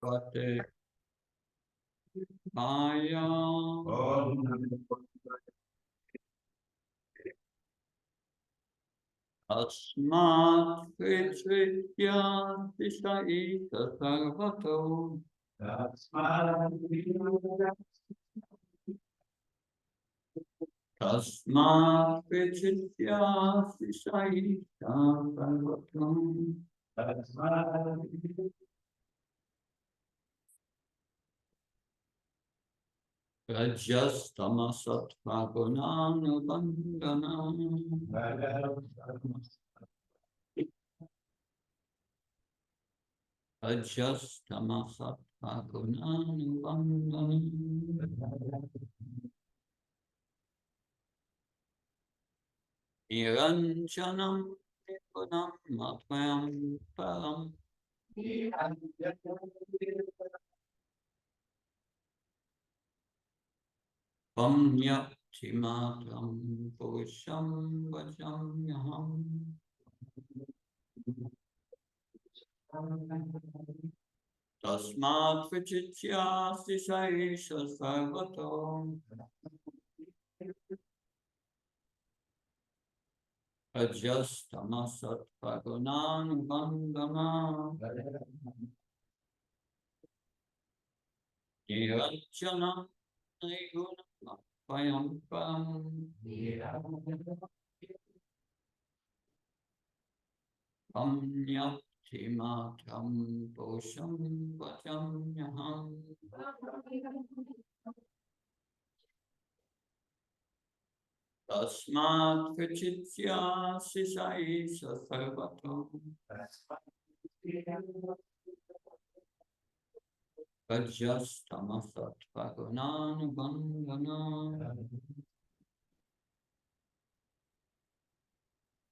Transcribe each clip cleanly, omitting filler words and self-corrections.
Bhagavate Maya Asmat Vichvidya Tishaita Sarvato Tasmat Vichvidya Tishaita Sarvato Rajas Tamasat Pagunana Bandana Rajas Tamasat Pagunana Bandana Niranjanam Nipunam Matmayam Param Pamyaktimatram Purusham Vajamyaham Tasmat Vichitya Sisaisha Sarvato Rajas Tamasat Pagunan Vandana Niranjanam Nigunam Payam Param Pamyaktimatram Purusham Vajamyaham Tasmat Vichitya Sisaisha Sarvato Rajas Tamasat Pagunan Vandana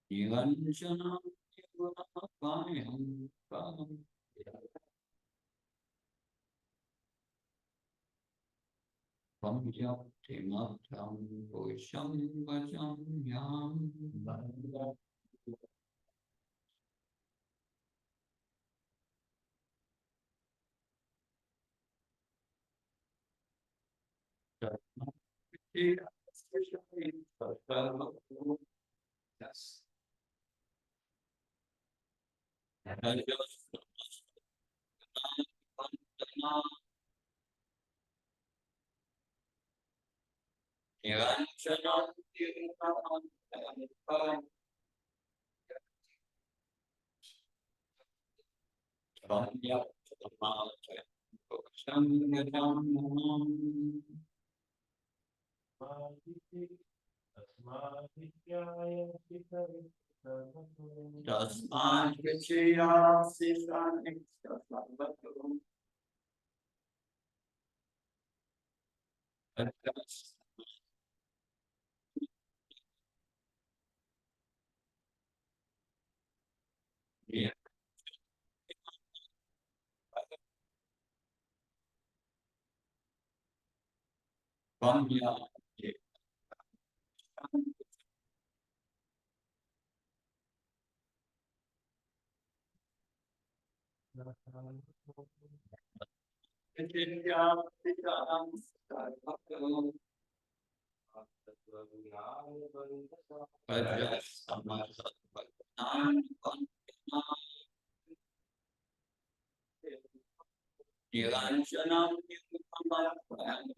Niranjana Nigunapayam Param Pamyaktimatram Purusham Vajamyam Tasmat Vichya Sisaisha Sarvato Rajas Pamyaktimatram Vichya Sarvato Rajas Tamasat Pagunan Vandana Niranjanam Nigunapayam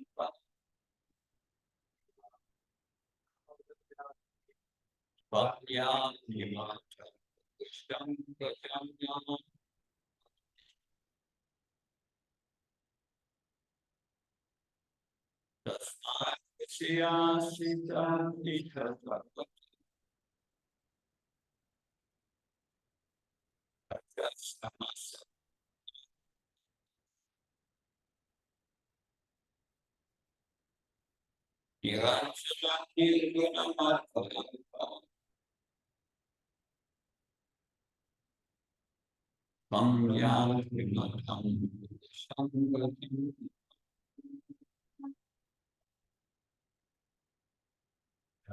Pamyaktimatram Purusham Vajamyam Tasmat Vichya Sisaisha Sarvato Rajas Tamasat Niranjanam Nigunapayam Pamyaktimatram Purusham Vajamyam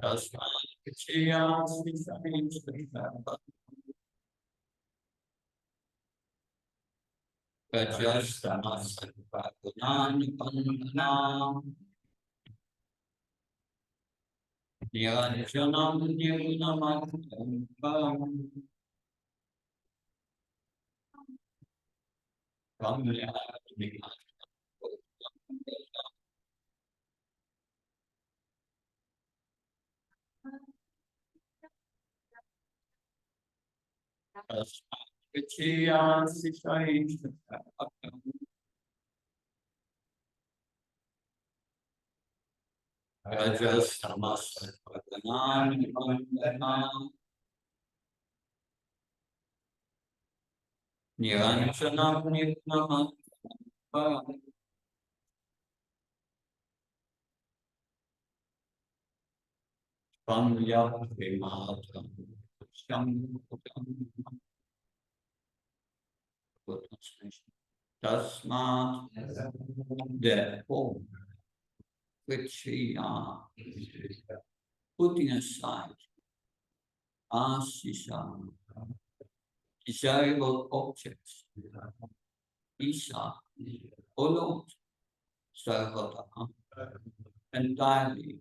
Tasmat Vichya Sisaisha Sarvato Rajastamasatvagunanipandana Niranjanam Nirgunamadhyam Niranjanam Nirgunamadhyam Tasmat, therefore, which we are putting aside asisa, desirable objects, isa, olot, sarvata, entirely,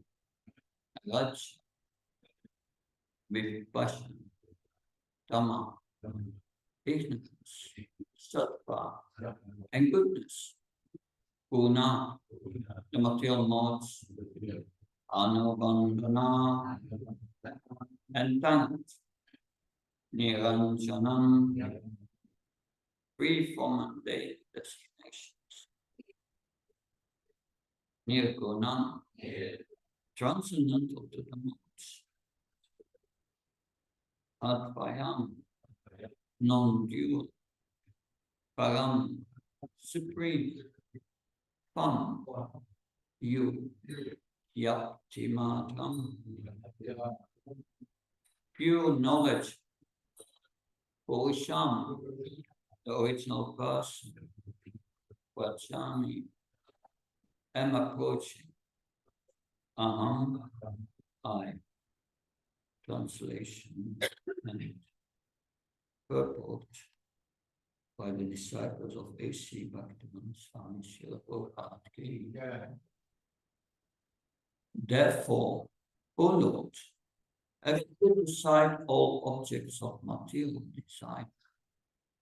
raj, with passion, tama, ignorance, sattva, and goodness, guna, the material modes, anubandhana, and talent, niranjanam, free from mundane designations, nirgunam, transcendental to the modes, advayam, non-dual, param, supreme, fun, you, yaptimatam, pure knowledge, Purusham, the original person, Vachami, am approaching, aham, I, translation, and purport by the disciples of A.C. Bhaktivedanta Swami Srila Prabhupada Ki. Therefore, O Lord, having put aside all objects of material desire,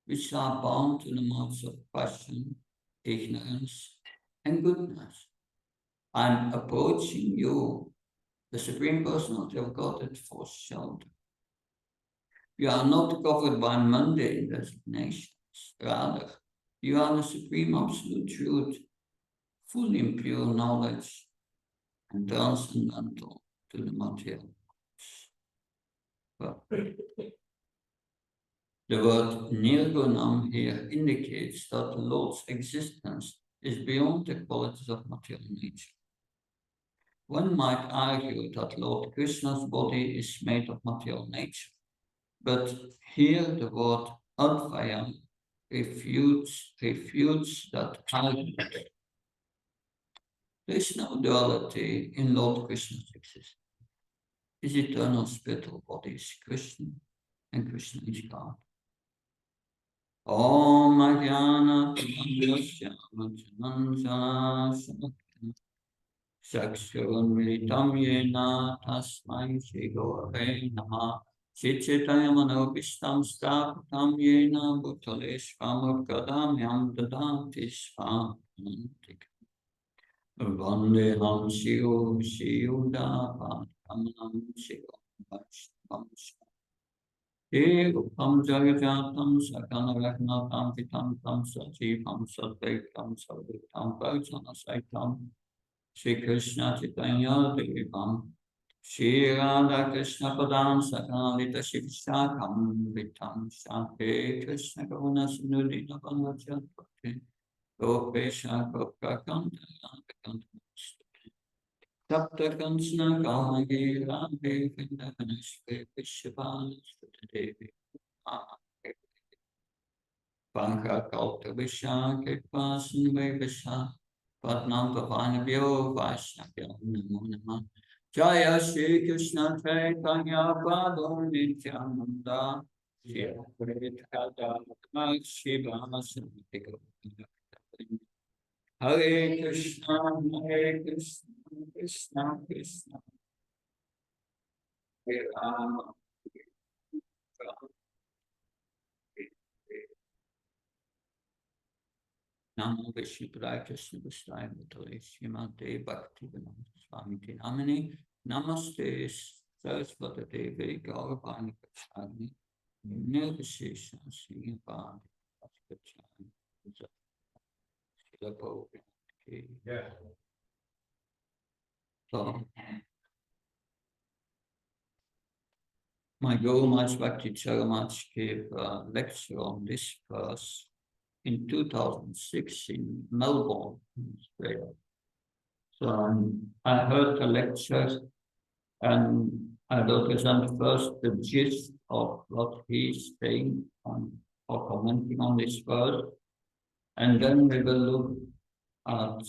which are bound to the modes of passion, ignorance, and goodness, I am approaching you, the Supreme Personality of Godhead, for shelter. You are not covered by mundane designations. Rather, you are the Supreme Absolute Truth, full in pure knowledge and transcendental to the material. Well, the word nirgunam here indicates that the Lord's existence is beyond the qualities of material nature. One might argue that Lord Krishna's body is made of material nature, but here the word advayam refutes that argument. There is no duality in Lord Krishna's existence. His eternal spiritual body is Krishna, and Krishna is God. Om Ajnana Tamasya Manjana Sakshavanmilitam Yena Tasmai Shri Gurave Namah Chaitanya Manobishtam Sthapitam Yena Bhutale Svamurkadam Yam Dadanti Svamantik Vandeham Shiv Shivda Padamam Shivam Ekam Jagajatam Sakanaragnatam Vitantam Sajivam Sadvaitam Sarvitam Bhajana Saitam Shri Krishna Chaitanya Devam Shri Radha Krishna Padam Sakanalita Shivishakam Vitam Shakti Krishna Karuna Sinudina Vanvachatpati Gopesha Gopakanta Yakanta Tapta Kansana Kamagi Radhe Vindavanashve Vishvanas Devi Panka Kalta Visha Kitvasan Visha Padnam Pavanabhyo Vaishnavyo Namo Namah Jaya Shri Krishna Chaitanya Prabhu Nityananda Shiva Hare Krishna, Hare Krishna, Krishna Krishna, Hare Rama, Namo Vishnu Padaya Krishna Vishnu Bhutale Srimate Bhakti Vinod Swami Namini Namaste Saraswati Devi Gauravani Kachani Nirvishesha Srivadi Kachani Shilabo. So, my Guru Maharaj Bhakti Charamach gave a lecture on this verse in 2006 in Melbourne, Australia. So I heard the lecture and I will present first the gist of what he's saying or commenting on this verse, and then we will look at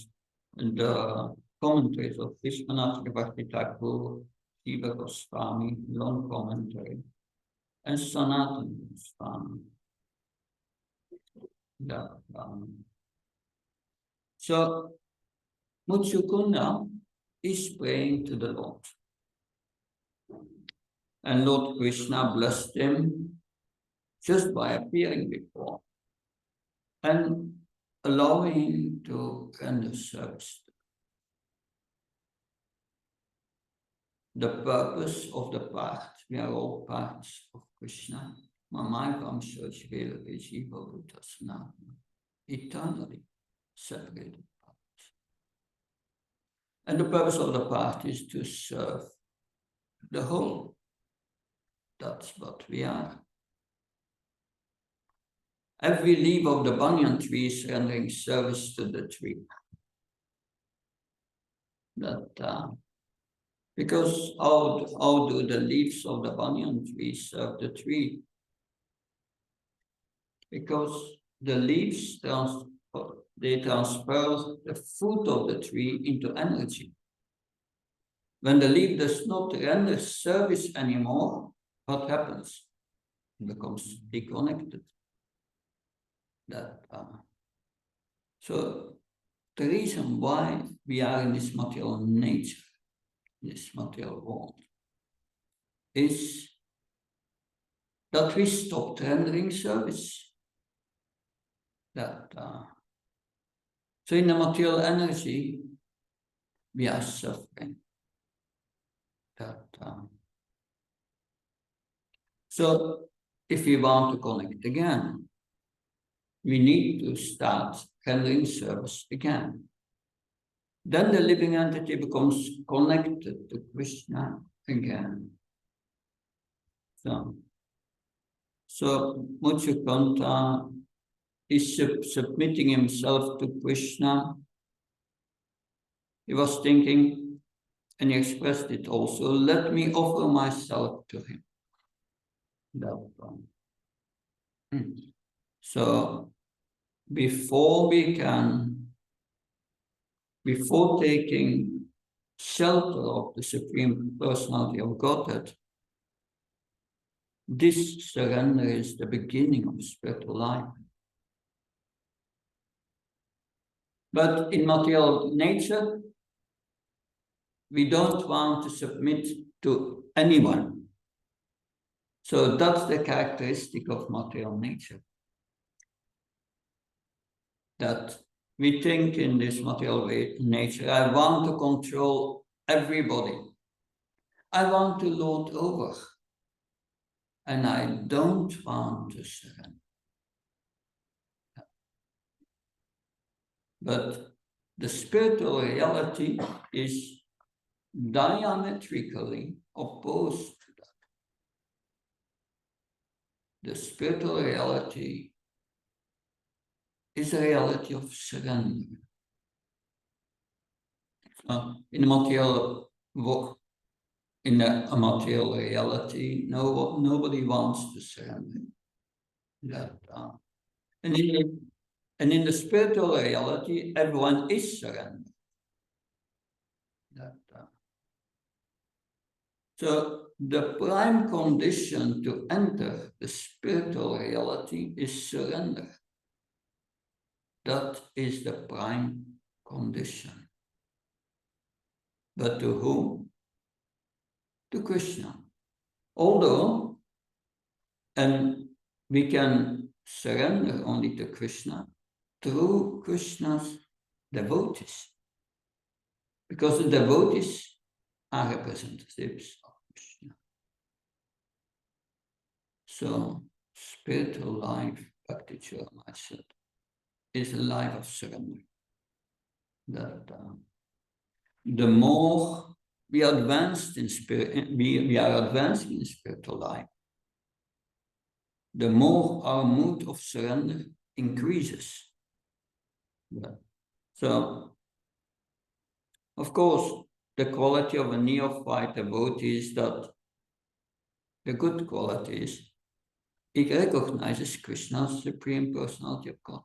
the commentaries of Vishwanath Bhakti Thakur, Shiva Goswami, long commentary, and Sanatana Goswami. So Mutsukunda is praying to the Lord. And Lord Krishna blessed him just by appearing before and allowing him to render service. The purpose of the path, we are all parts of Krishna. Mamaikam Shashvela Vijiva Bhutasana, eternally separated parts. And the purpose of the path is to serve the whole. That's what we are. Every leaf of the banyan tree is rendering service to the tree. Because how do the leaves of the banyan tree serve the tree? Because the leaves transfer the fruit of the tree into energy. When the leaf does not render service anymore, what happens? It becomes disconnected. So the reason why we are in this material nature, this material world, is that we stopped rendering service. So in the material energy, we are suffering. So if we want to connect again, we need to start rendering service again. Then the living entity becomes connected to Krishna again. So Mutsukanta is submitting himself to Krishna. He was thinking, and he expressed it also, let me offer myself to him. So before taking shelter of the Supreme Personality of Godhead, this surrender is the beginning of spiritual life. But in material nature, we don't want to submit to anyone. So that's the characteristic of material nature. That we think in this material nature, I want to control everybody. I want to lord over. And I don't want to surrender. But the spiritual reality is diametrically opposed to that. The spiritual reality is a reality of surrender. In a material reality, nobody wants to surrender. And in the spiritual reality, everyone is surrender. So the prime condition to enter the spiritual reality is surrender. That is the prime condition. But to whom? To Krishna. Although, and we can surrender only to Krishna through Krishna's devotees. Because the devotees are representatives of Krishna. So, spiritual life, Bhakti Charanamrita said, is a life of surrender. That the more we are advanced in spirit, we are advancing in spiritual life, the more our mood of surrender increases. Yeah. So, of course, the quality of a neophyte devotee is that the good quality is he recognizes Krishna as Supreme Personality of God.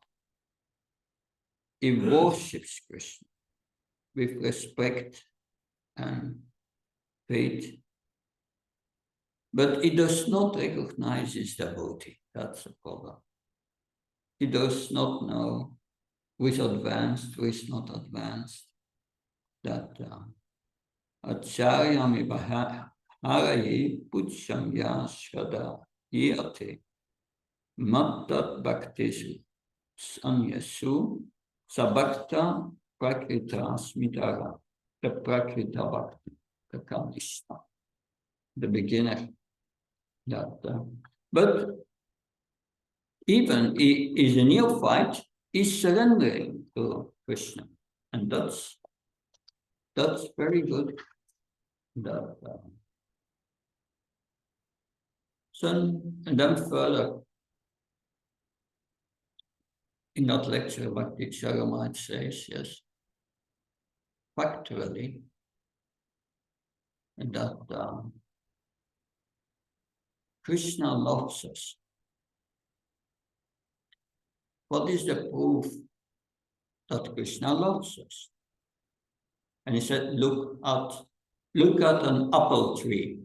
He worships Krishna with respect and faith, but he does not recognize his devotee. That's the problem. He does not know who is advanced, who is not advanced. That Acharyami Haraye Puchamya Shraddha Yate Mattat Bhaktesu Sanyasu Sabhakta Prakrita Smidara, the Prakrita Bhakti, the Kanishta, the beginner. But even he is a neophyte, he's surrendering to Krishna. And that's very good. And then further, in that lecture, Bhakti Charanamrita says, yes, factually, that Krishna loves us. What is the proof that Krishna loves us? And he said, look at an apple tree.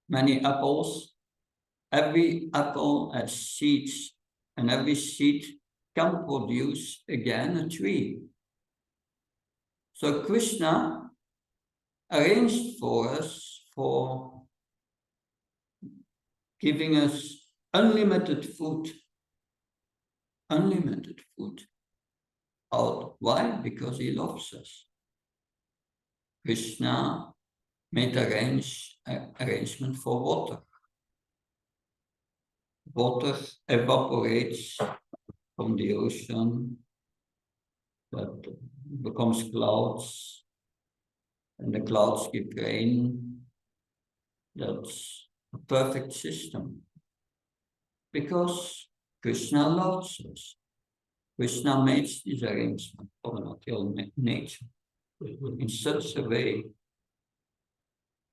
Many apples. Every apple has seeds, and every seed can produce again a tree. So Krishna arranged for us for giving us unlimited food. Unlimited food. Why? Because he loves us. Krishna made arrangement for water. Water evaporates from the ocean, that becomes clouds, and the clouds give rain. That's a perfect system. Because Krishna loves us. Krishna makes this arrangement for material nature in such a way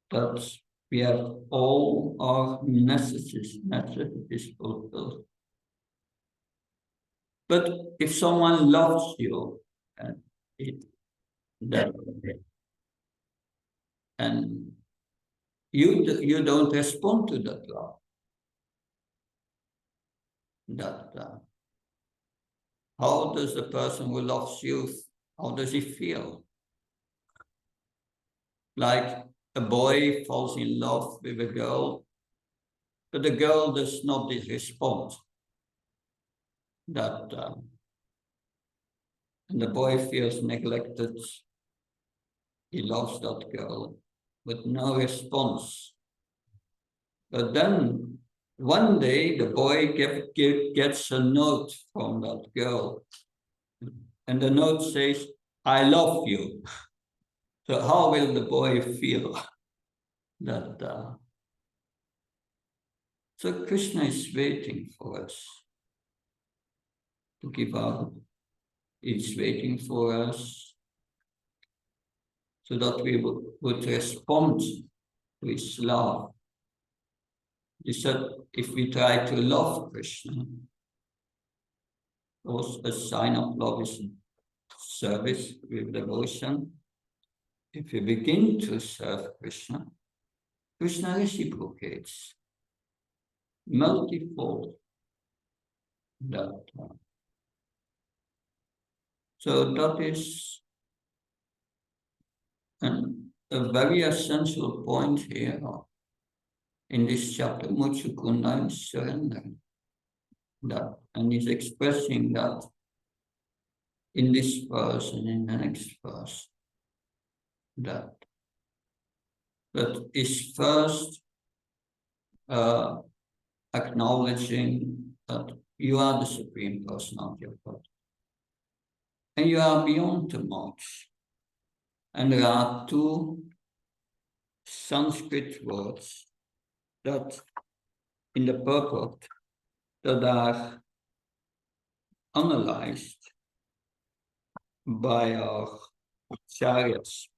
that we have all our necessities fulfilled. But if someone loves you, and you don't respond to that love, how does the person who loves you, how does he feel? Like a boy falls in love with a girl, but the girl does not respond. And the boy feels neglected. He loves that girl, but no response. But then one day the boy gets a note from that girl, and the note says, "I love you." So how will the boy feel? So Krishna is waiting for us to give out. He's waiting for us so that we would respond to his love. He said, if we try to love Krishna, also a sign of love is service with devotion. If we begin to serve Krishna, Krishna reciprocates multifold that. So that is a very essential point here in this chapter. Muchukunda is surrender. That, and he's expressing that in this verse and in the next verse. That is first acknowledging that you are the Supreme Personality of God. And you are beyond the modes. And there are two Sanskrit words that in the purport that are analyzed by our acharyas.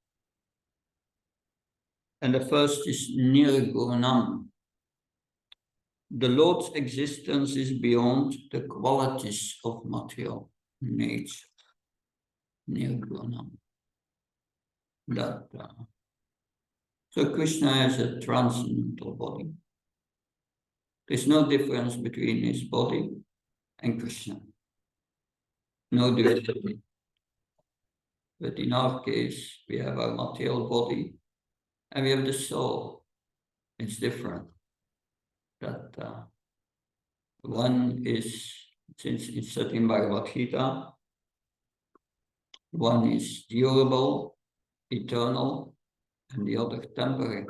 And the first is nirgunam. The Lord's existence is beyond the qualities of material nature. Nirgunam. So Krishna has a transcendental body. There's no difference between his body and Krishna. No duality. But in our case, we have our material body and we have the soul. It's different. That one is, since it's said in Bhagavad Gita, one is durable, eternal, and the other temporary.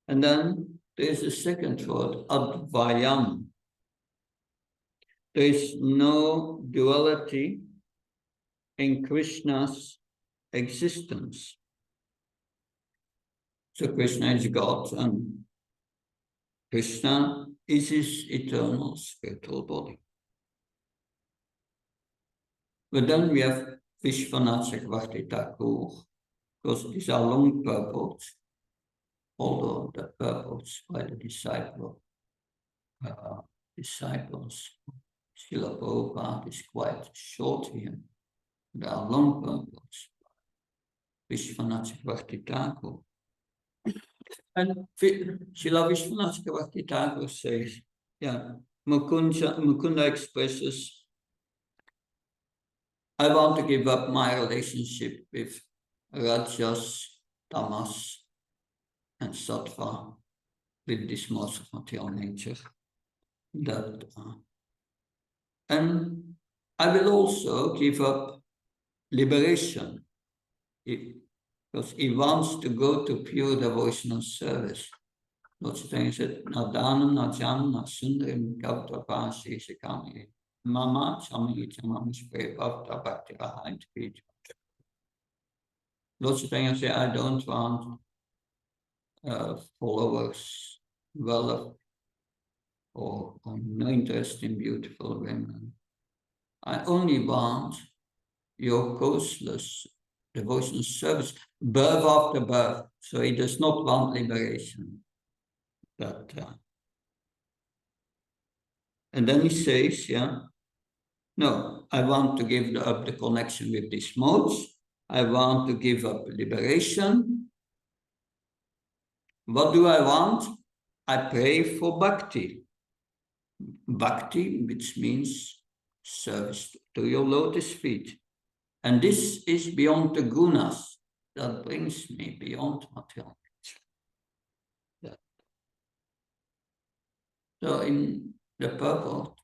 And then there's a second word, advayam. There is no duality in Krishna's existence. So Krishna is God and Krishna is his eternal spiritual body. But then we have Vishwanath Chakravarti Thakur, because these are long purports, although the purports by the disciples, Srila Prabhupada is quite short here. There are long purports. Vishwanath Chakravarti Thakur. And Srila Vishwanath Chakravarti Thakur says, Mukunda expresses, I want to give up my relationship with Rajas, Tamas, and Sattva, with this modes of material nature. And I will also give up liberation, because he wants to go to pure devotional service. Lord Chaitanya said, Nadanam, Najanam, Nasundarim, Gautapa, Shishikami, Mama, Chami, Chamamispre, Bhakta, Bhakti, Rahait, Pij. Lord Chaitanya said, I don't want followers, wealth, or no interest in beautiful women. I only want your causeless devotional service, birth after birth. So he does not want liberation. And then he says, no, I want to give up the connection with these modes. I want to give up liberation. What do I want? I pray for bhakti. Bhakti, which means service to your lotus feet. And this is beyond the gunas. That brings me beyond material nature. So in the purport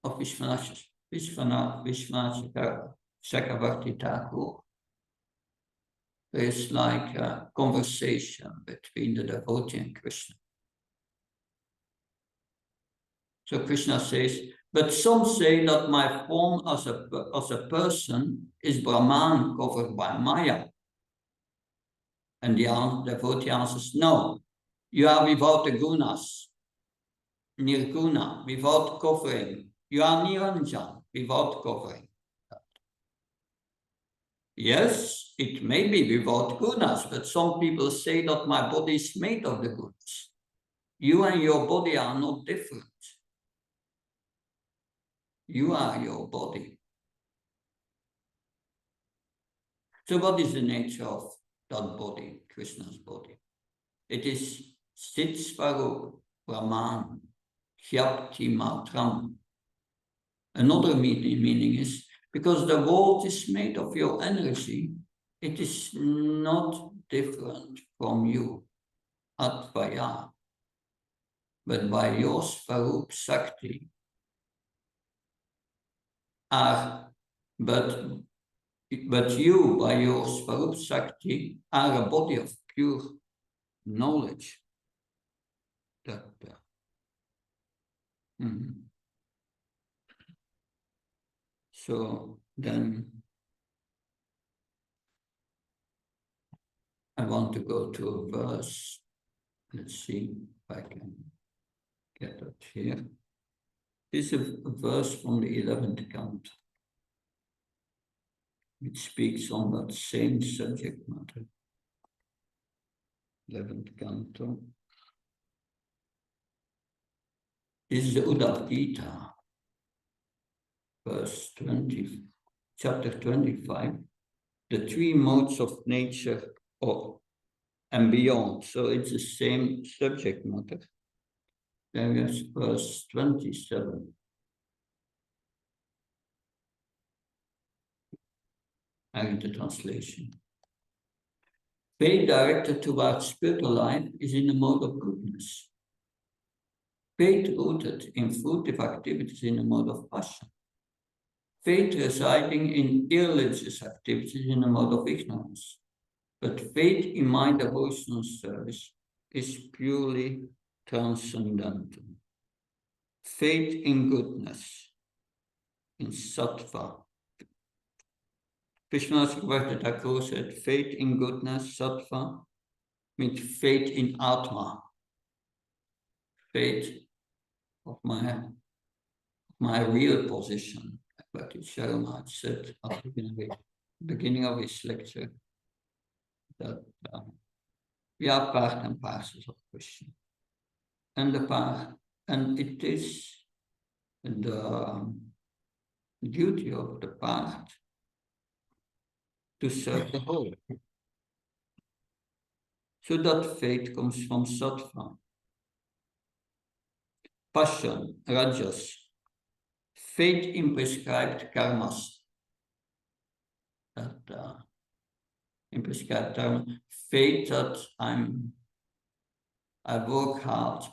of Vishwanath Chakravarti Thakur, there is like a conversation between the devotee and Krishna. So Krishna says, but some say that my form as a person is Brahman covered by Maya. And the devotee answers, no, you are without the gunas, nirguna, without covering. You are niranjan, without covering. Yes, it may be without gunas, but some people say that my body is made of the gunas. You and your body are not different. You are your body. So what is the nature of that body, Krishna's body? It is Sit Svarup Brahman Khyapti Matram. Another meaning is, because the world is made of your energy, it is not different from you, Advaya, but by your Svarup Sakti, but you, by your Svarup Sakti, are a body of pure knowledge. So then I want to go to a verse. Let's see if I can get it here. This is a verse from the 11th canto, which speaks on that same subject matter. 11th canto. This is the Uddhava Gita, verse 20, chapter 25. The three modes of nature and beyond. So it's the same subject matter. There is verse 27. I read the translation. Faith directed towards spiritual life is in the mode of goodness. Faith rooted in fruitive activities in the mode of passion. Faith residing in irreligious activities in the mode of ignorance. But faith in my devotional service is purely transcendental. Faith in goodness, in sattva. Vishwanath Thakur said, faith in goodness, sattva, means faith in Atma. Faith of my real position. But Sharma said at the beginning of his lecture that we are part and parcels of Krishna. And it is the duty of the part to serve the whole. So that faith comes from sattva. Passion, rajas, faith in prescribed karmas. That in prescribed karma, faith that I work hard,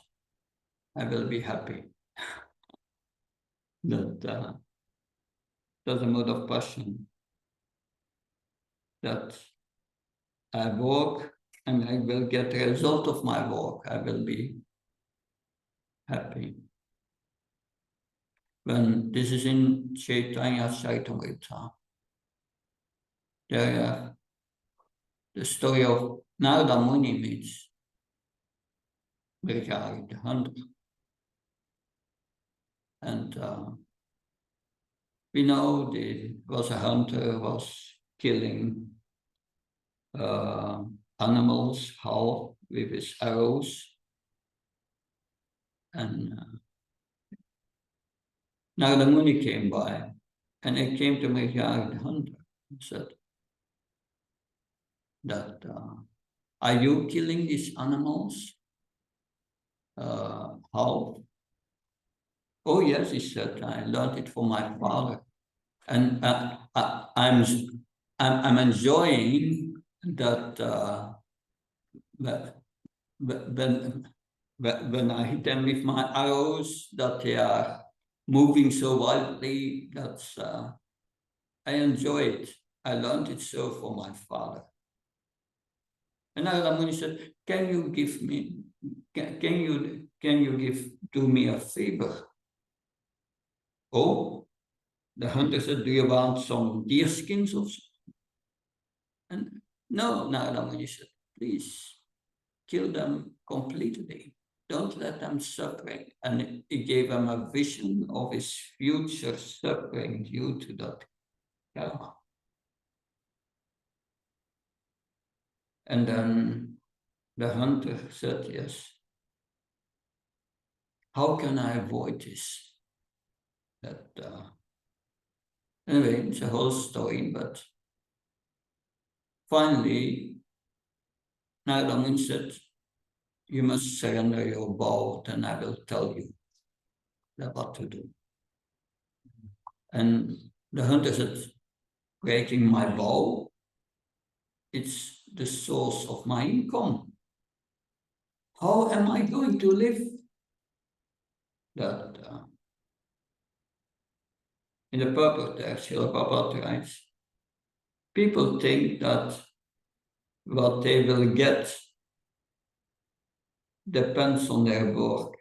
I will be happy. That's a mode of passion. That I work and I will get the result of my work. I will be happy. When this is in Chaitanya Charitamrita, there the story of Narada Muni meets Brihari, the hunter. And we know was a hunter, was killing animals, half with his arrows. And Narada Muni came by, and he came to Brihari, the hunter, and said that, are you killing these animals? How? Oh yes, he said, I learned it from my father. And I'm enjoying that when I hit them with my arrows, that they are moving so wildly. That's I enjoy it. I learned it so from my father. And Narada Muni said, "Can you give me? Can you do me a favor?" Oh. The hunter said, "Do you want some deer skins or something?" And no, Narada Muni said, "Please kill them completely. Don't let them suffering." And he gave him a vision of his future suffering due to that karma. And then the hunter said, "Yes. How can I avoid this?" That, anyway, it's a whole story, but Finally, Narada Muni said, you must surrender your bow, and I will tell you what to do. And the hunter said, breaking my bow, it's the source of my income. How am I going to live? That in the purport there, Srila Prabhupada writes, people think that what they will get depends on their work,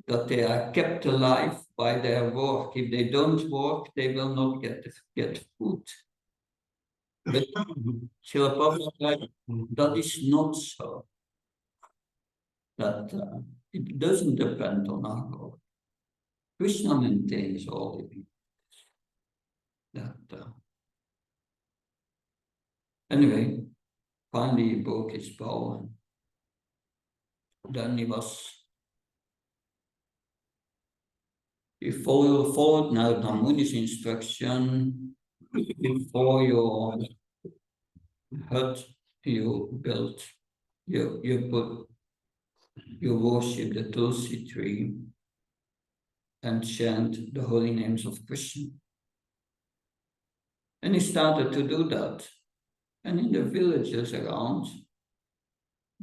that they are kept alive by their work. If they don't work, they will not get food. But Srila Prabhupada, that is not so. That it doesn't depend on our work. Krishna maintains all living. That anyway, finally he broke his bow, and then he followed Narada Muni's instruction. Before your hut you built, you worship the Tulsi tree and chant the holy names of Krishna. And he started to do that. And in the villages around,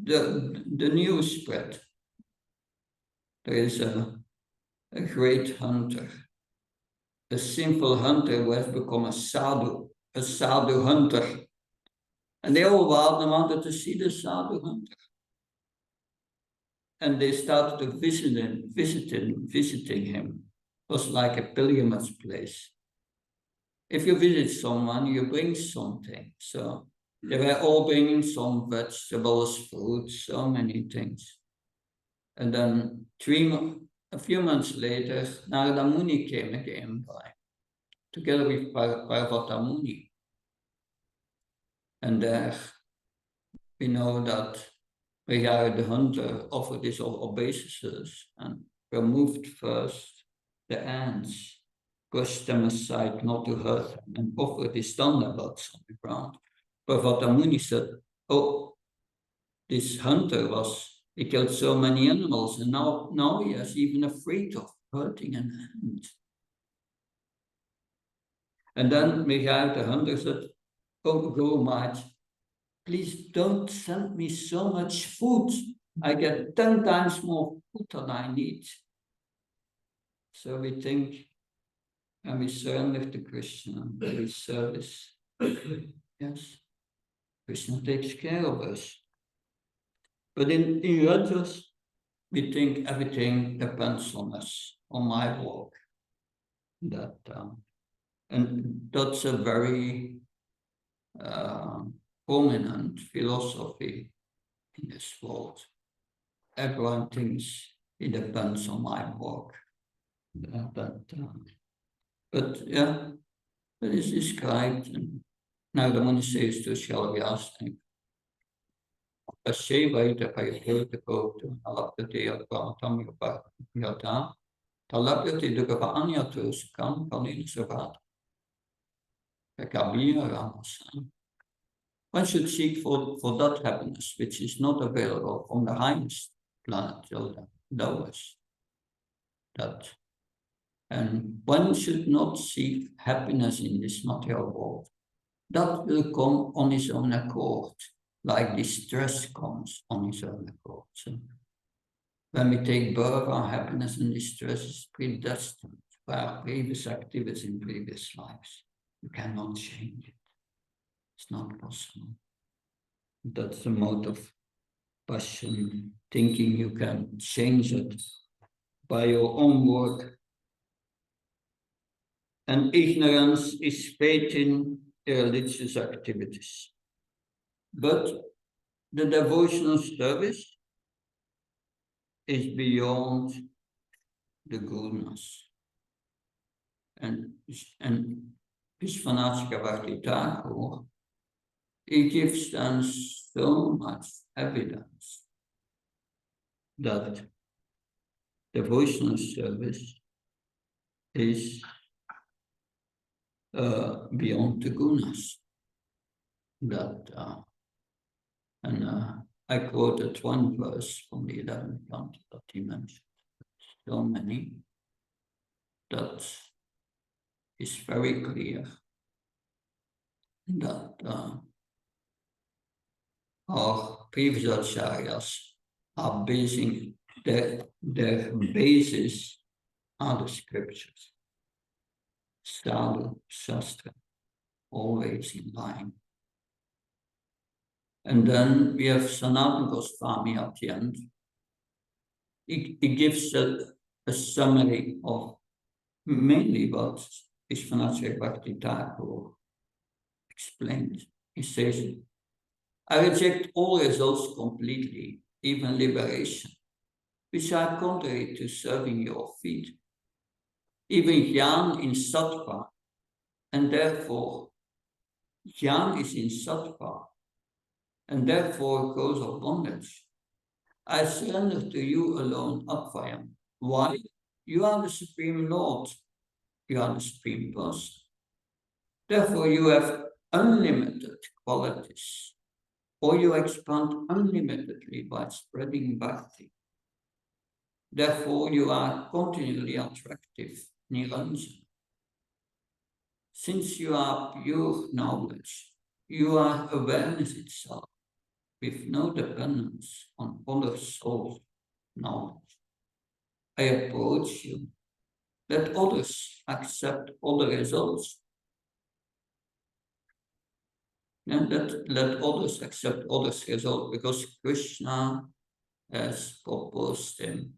the news spread. There is a great hunter, a simple hunter who has become a sadhu hunter. And they all wanted to see the sadhu hunter. And they started to visiting him. It was like a pilgrimage place. If you visit someone, you bring something. So they were all bringing some vegetables, fruits, so many things. And then a few months later, Narada Muni came again by, together with Parvata Muni. And there we know that Priyara the hunter offered his obeisances and removed first the ants, pushed them aside not to hurt them, and offered his thunderbolts on the ground. Parvata Muni said, oh, this hunter he killed so many animals, and now he is even afraid of hurting an ant. And then Mihai the hunter said, oh, Guru Maharaj, please don't send me so much food. I get 10 times more food than I need. So we think, and we surrender to Krishna, we service. Yes, Krishna takes care of us. But in Rajas, we think everything depends on us, on my work. And that's a very prominent philosophy in this world. Everyone thinks it depends on my work. But yeah, that is described. And now the Muni says to Shalvyasnik, Ashevayta Payaheta Kota, Alapati Alpatam Yata, Talapati Dugava Anyatu Sukam, Palin Savat, Kabir Ramasan. One should seek for that happiness which is not available from the highest planet, the lowest. And one should not seek happiness in this material world. That will come on his own accord, like distress comes on his own accord. So when we take birth, our happiness and distress is predestined by our previous activities in previous lives. You cannot change it. It's not possible. That's the mode of passion, thinking you can change it by your own work. And ignorance is faith in religious activities. But the devotional service is beyond the gunas. And Vishwanath Chakravarti Thakur, he gives them so much evidence that devotional service is beyond the gunas. that, and I quoted one verse from the 11th canto that he mentioned. So many that is very clear that our previous acharyas are basing their basis are the scriptures. Sadhu, Shastra, always in line. And then we have Sanatana Goswami at the end. He gives a summary of mainly what Vishwanath Bhakti Thakur explained. He says, I reject all results completely, even liberation, which are contrary to serving your feet. Even Jnana in Sattva, and therefore Jnana is in Sattva, and therefore goes of bondage. I surrender to you alone, Advayam. Why? You are the Supreme Lord. You are the Supreme Person. Therefore, you have unlimited qualities, or you expand unlimitedly by spreading bhakti. Therefore, you are continually attractive, Niranjana. Since you are pure knowledge, you are awareness itself, with no dependence on other souls' knowledge. I approach you. Let others accept other results. And let others accept others' results, because Krishna has proposed him.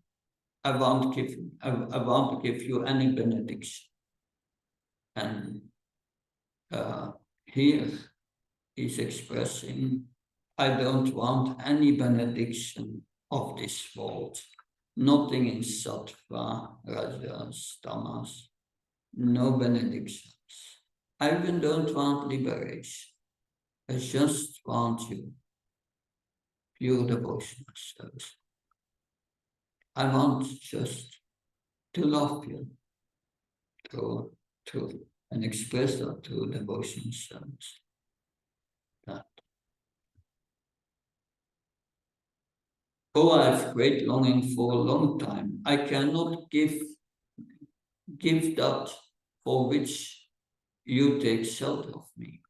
I want to give you any benediction. And here he's expressing, I don't want any benediction of this world. Nothing in sattva, rajas, tamas. No benedictions. I even don't want liberation. I just want you, pure devotional service. I want just to love you through and express that through devotional service. That. Oh, I have great longing for a long time. I cannot give that for which you take shelter of me.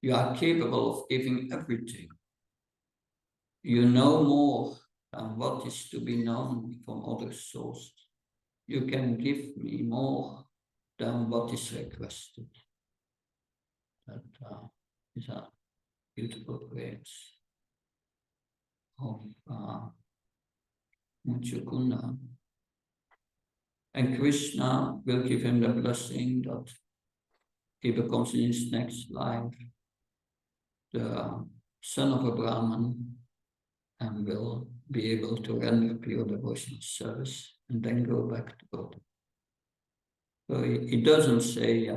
You are capable of giving everything. You know more than what is to be known from other sources. You can give me more than what is requested. That is a beautiful words of Muchukunda. And Krishna will give him the blessing that he becomes in his next life the son of a Brahmin and will be able to render pure devotional service and then go back to God. So he doesn't say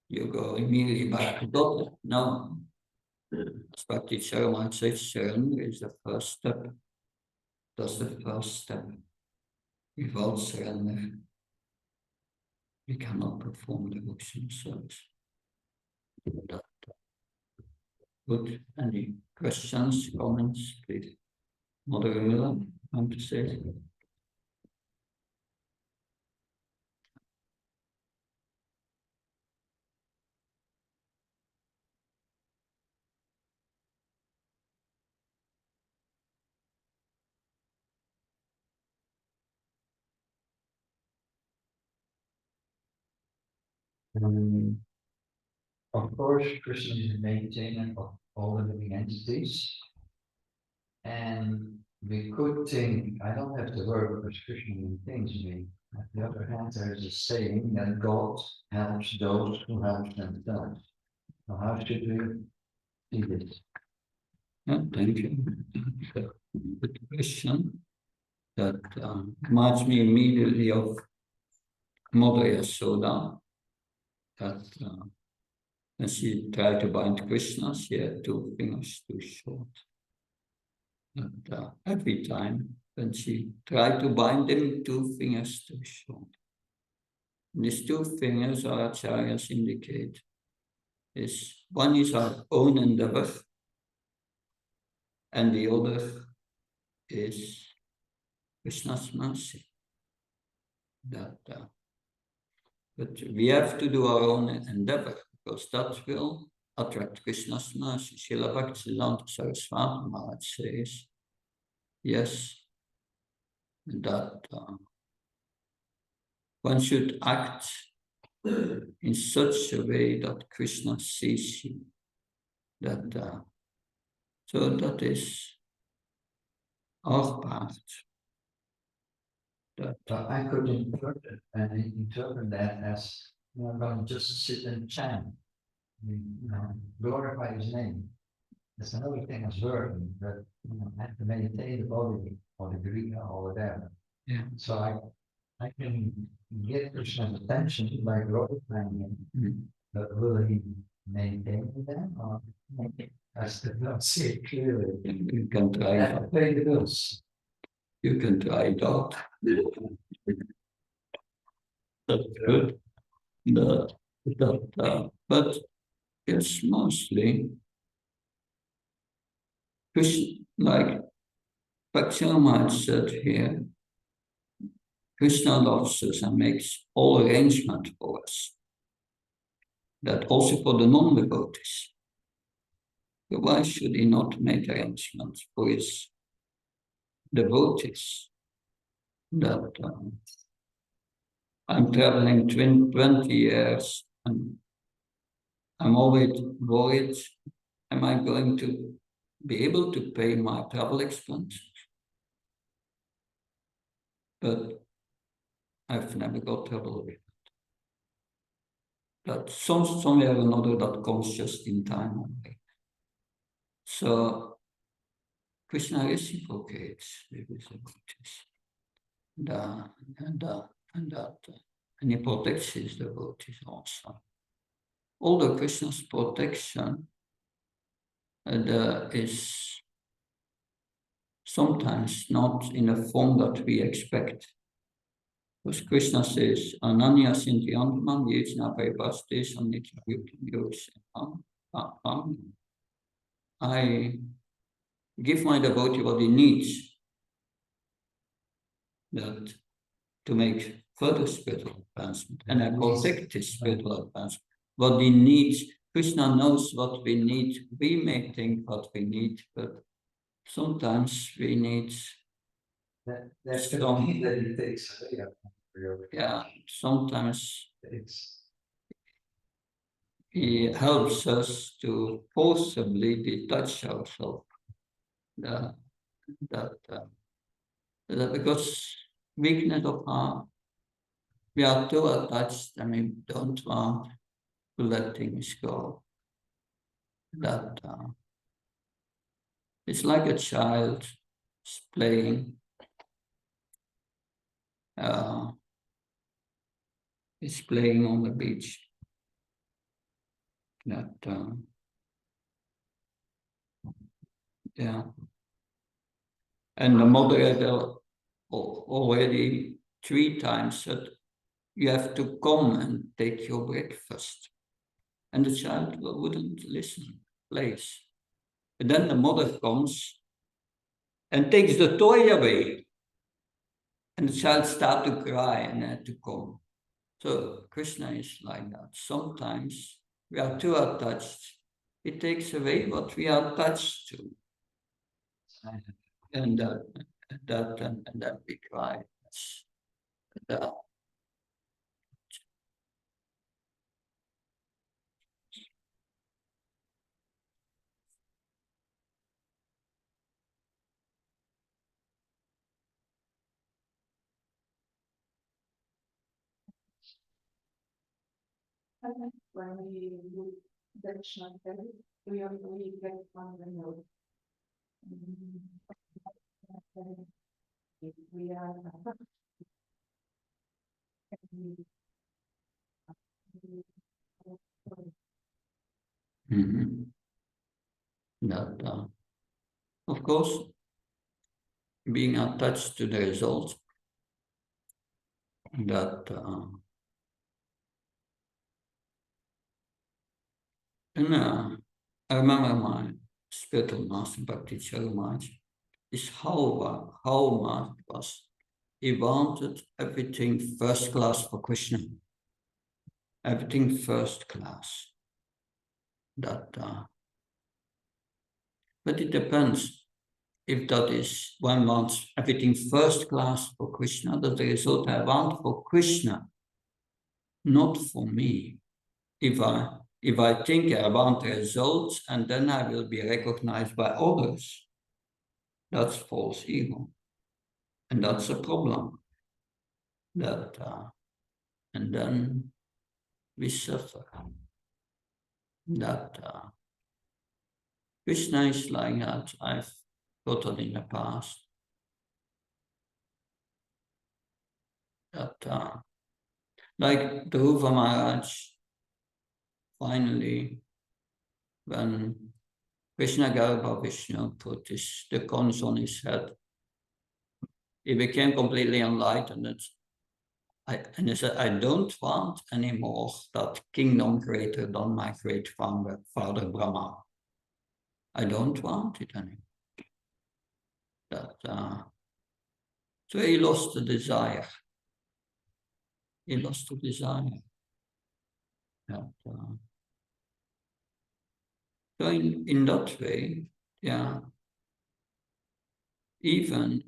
you go immediately back to God. No. As Bhakti Charamite says, surrender is the first step. That's the first step. Without surrender, we cannot perform devotional service. Good. Any questions, comments, please? Mother Miller, want to say? Um, of course, Krishna is the maintainer of all the living entities. And we could think, I don't have to work because Krishna maintains me. On the other hand, there is a saying that God helps those who help themselves. So how should we see this? Yeah, thank you. Good question. That reminds me immediately of Mother Yasoda. That when she tried to bind Krishna, she had two fingers too short. And every time when she tried to bind him, two fingers too short. And these two fingers, our acharyas indicate, is one is our own endeavor, and the other is Krishna's mercy. But we have to do our own endeavor, because that will attract Krishna's mercy. Srila Bhaktisiddhanta Saraswati Maharaj says, yes, that one should act in such a way that Krishna sees you. So that is our part. But I could interpret that as, I'm going to just sit and chant, glorify his name. That's another thing as working, but I have to maintain the body or the Kriya or whatever. Yeah. So I can get Krishna's attention by glorifying him, but will he maintain them or I still don't see it clearly. You can try I have to pay the bills. You can try it out. That's good. But it's mostly Krishna, like Bhakti said here, Krishna loves us and makes all arrangement for us. That also for the non-devotees. So why should he not make arrangements for his devotees? That I'm traveling 20 years and I'm always worried, am I going to be able to pay my travel expenses? But I've never got trouble with it. That somewhere or another that comes just in time only. So Krishna reciprocates with his devotees. And he protects his devotees also. Although Krishna's protection is sometimes not in a form that we expect. Because Krishna says, Ananya Sinti Antman Yejna Vaivastes Anitya I give my devotee what he needs that to make further spiritual advancement, and I protect his spiritual advancement. What he needs, Krishna knows what we need. We may think what we need, but sometimes we need that's strong that he takes. Yeah, sometimes he helps us to forcibly detach ourselves. Because weakness of heart, we are too attached and we don't want to let things go. It's like a child playing. Is playing on the beach. Yeah. And the mother had already 3 times said, you have to come and take your breakfast. And the child wouldn't listen, plays. And then the mother comes and takes the toy away. And the child started to cry and had to come. So Krishna is like that. Sometimes we are too attached. It takes away what we are attached to. And then we cry. When we do Krishna, we only get one note. We are of course, being attached to the result, And I remember my spiritual master, Bhakti Charamaj, is how much was he wanted everything first class for Krishna. Everything first class. That, but it depends if that is one wants everything first class for Krishna, that's the result I want for Krishna, not for me. If I think I want results and then I will be recognized by others, that's false ego. And that's a problem. That and then we suffer. That Krishna is like that. I've got it in the past. That like the Dhruva Maharaj, finally, when Krishna Garba Vishnu put the cones on his head, he became completely enlightened. And he said, I don't want anymore that kingdom greater than my great father Brahma. I don't want it anymore. That, so he lost the desire. He lost the desire. That, so in that way, yeah, even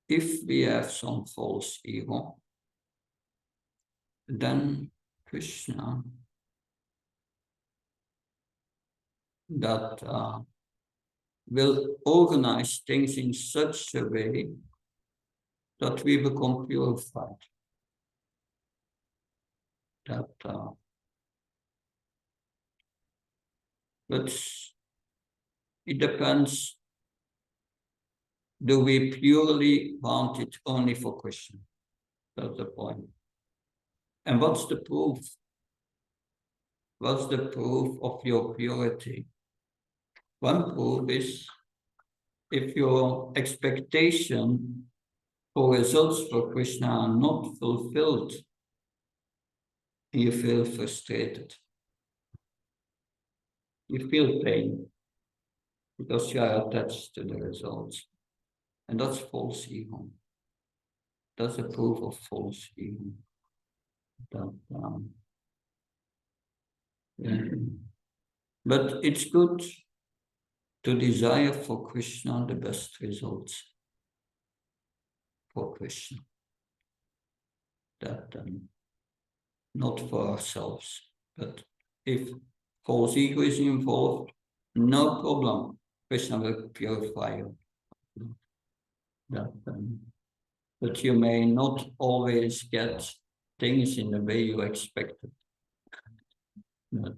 if we have some false ego, then Krishna, that will organize things in such a way that we become purified. That, but it depends. Do we purely want it only for Krishna? That's the point. And what's the proof? What's the proof of your purity? One proof is if your expectation for results for Krishna are not fulfilled, you feel frustrated. You feel pain because you are attached to the results. And that's false ego. That's a proof of false ego. That, yeah. But it's good to desire for Krishna the best results for Krishna. That not for ourselves, but if false ego is involved, no problem. Krishna will purify you. That, but you may not always get things in the way you expected. But,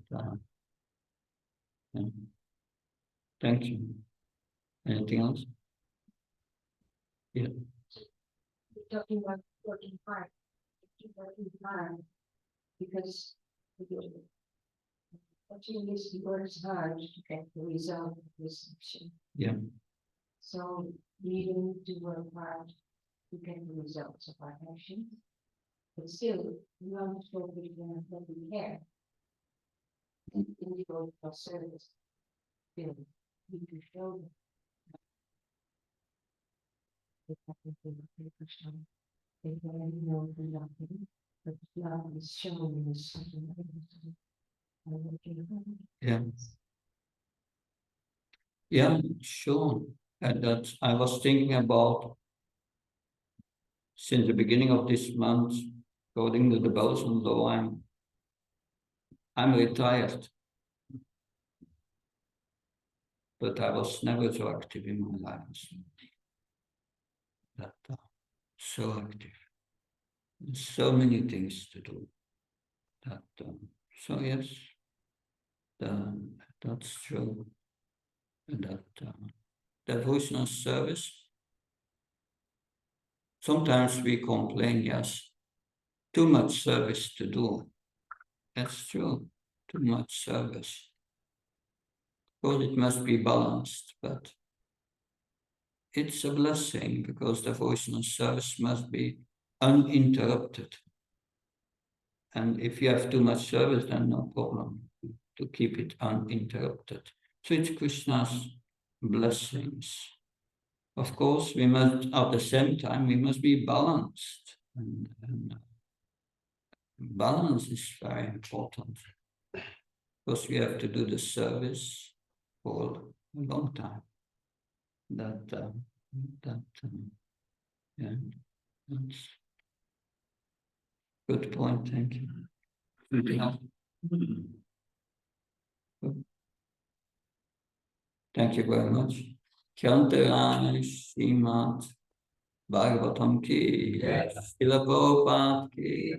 yeah. Thank you. Anything else? Yeah. You're talking about working hard. Keep working hard because what you is he works hard to get the result of this action. Yeah. So we need to work hard to get the results of our actions. But still, we want to focus on what we care. And individual service. Still, we can show them. They already know the nothing, but love is shown in something. Yeah. Yeah, sure. And that I was thinking about since the beginning of this month, according to the Belgian law, I'm retired. But I was never so active in my life. That, so active. So many things to do. That, so yes, that's true. And that devotional service. Sometimes we complain, yes, too much service to do. That's true, too much service. Of course, it must be balanced, but it's a blessing because devotional service must be uninterrupted. And if you have too much service, then no problem. to keep it uninterrupted. So it's Krishna's blessings. Of course, we must, at the same time, we must be balanced. And balance is very important. Because we have to do the service for a long time. Yeah, that's good point, thank you. Yeah. Thank you very much. Kyantarani Srimad Bhagavatam ki, Srila Prabhupada ki.